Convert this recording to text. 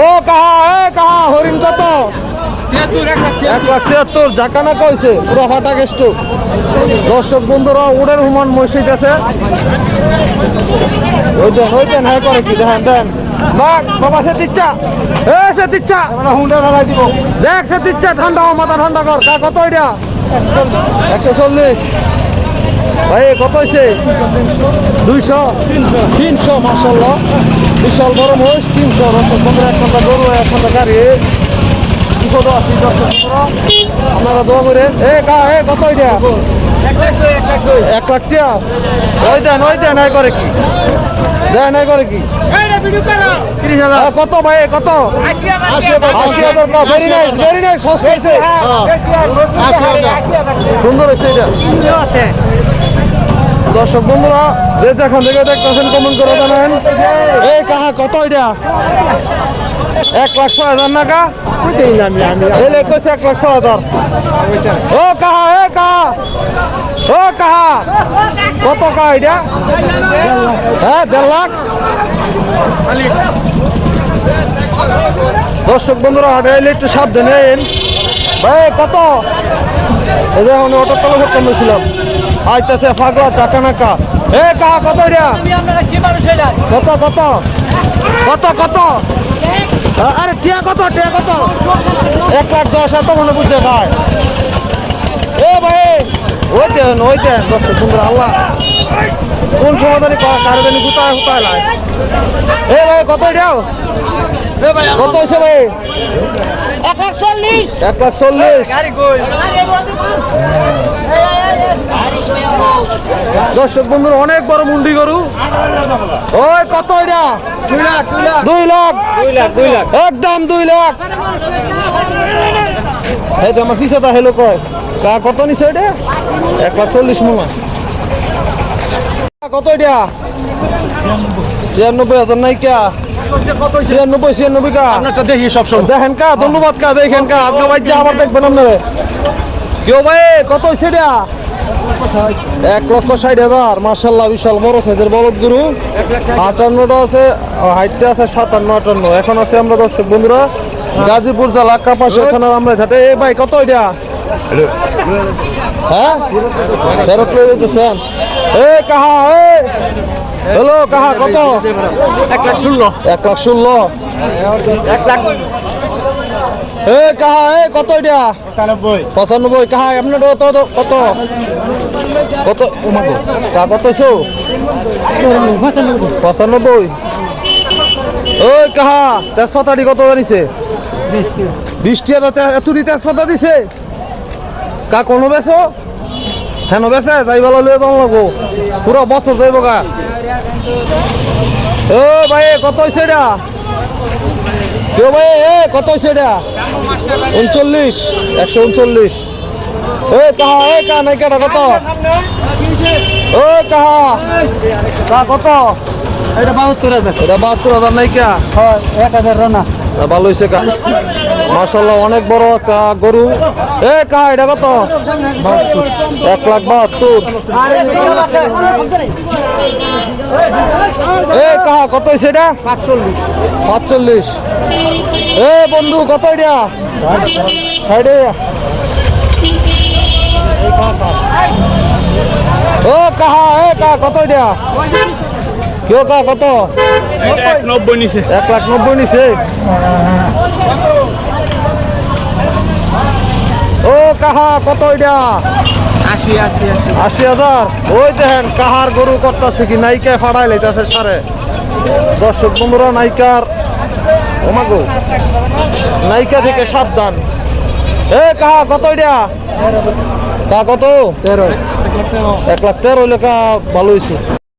ও কাহা হরিণ কত? 1,76,000 জাকানা কইছে পুরো ফাটা গেষ্ট। দর্শক বন্ধুরা উড়ের হুমান মসজিদ আছে। ওই দেন হ্যাঁ করে কি দেন বাবা সে দিচ্ছা সে দিচ্ছা দেখ সে দিচ্ছা ঠান্ডা মাথা ঠান্ডা কর। কত এটা? 140 ভাই কত হয়েছে? 200 মাশাআল্লাহ বিশাল বড় মহিষ 300। দর্শক বন্ধুরা 1 ঘন্টা গরু 1 ঘন্টা গাড়ি বিপদ আছে। দর্শক আপনারা দোয়া করে কত এটা? 1 লাখ টাকা। ওই দেন নাই করে কি দেন নাই করে কি কত ভাই কত? 80,000। ভেরি নাইস সস্তা হয়েছে সুন্দর হয়েছে এটা। দর্শক বন্ধুরা যে যেখান থেকে দেখতেছেন কমেন্ট করে জানান। কাহা কত এটা? 1,06,000 টাকা এলে কইছে 1,06,000। ও কাহা কত কাহা এটা? 1.5 লাখ। দর্শক বন্ধুরা এলে একটু সাবধানে ভাই কত? এই যে এখন অটো তলে ভোট করেছিলাম আইতেছে ফাগলা টাকা নাকা। কাহা কত এটা? কত আরে টিয়া কত? 1,10,000 তো মনে বুঝতে খায়। ভাই ওই দেন দর্শক বন্ধুরা আল্লাহ কোন সমাধানে কারো জানি গুতায় লাই। ভাই কত এটাও? কত হয়েছে ভাই? 1,40,000। দর্শক বন্ধুরা অনেক বড় মুন্ডি গরু। ওই কত এটা? 2 লাখ একদম 2 লাখ। এই তো আমার পিছাটা হেলো কয় কত নিছে এটা? 1,40,000 মনে। কত এটা? 96,000 নাই কা? 96 কা দেখি সবসময় দেখেন কা। ধন্যবাদ কা দেখেন কা আজকে ভাই আবার দেখবেন আপনারা কেউ ভাই কত হয়েছে এটা? 1,60,000 মাশাআল্লাহ বিশাল বড় সাইজের বলদ গরু। 58টা আছে হাইটটা আছে 57-58। এখন আছে আমরা দর্শক বন্ধুরা গাজীপুর জেলা কাপাসিয়া থানার আমরা থাকে। ভাই কত এটা? হ্যাঁ ফেরত লয়ে যেতেছেন। কাহা হ্যালো কাহা কত? 1,16,000 1 লাখ। কাহা কত এটা? 95 কাহা আপনার কত কত কত 95। কাহা তেজপাতা কত জানিছে? 20 টাকা। এতুরি তেজপাতা দিছে কা কোনো বেছো হেন বেছে যাই ভালো লিয়ে যাও লাগবো পুরো বছর যাইব গা। ভাই কত হয়েছে এটা? কেউ ভাই কত হয়েছে এটা? 39 139। কাহা নাইকাটা কত? কাহা কত? এটা 72,000 নাইকা। 1,000 রানা ভালো হয়েছে কা মাশাআল্লাহ অনেক বড় একটা গরু। কাহা এটা কত? 1,72,000। কাহা কত হয়েছে এটা? 45। বন্ধু কত এটা? 60। কাহা কত এটা? কেউ কা কত? 1,90,000 নিছে। 1,90,000 নিছে। কাহা কত এটা? 80,000। ওই দেখেন কাহার গরু করতেছে কি নাইকা ফাড়াই লাইতেছে সারে। দর্শক বন্ধুরা নাইকার ওমাগো নাইকা থেকে সাবধান। কাহা কত এটা? কা কত? 13 1,13,000 লেখা ভালো হয়েছে।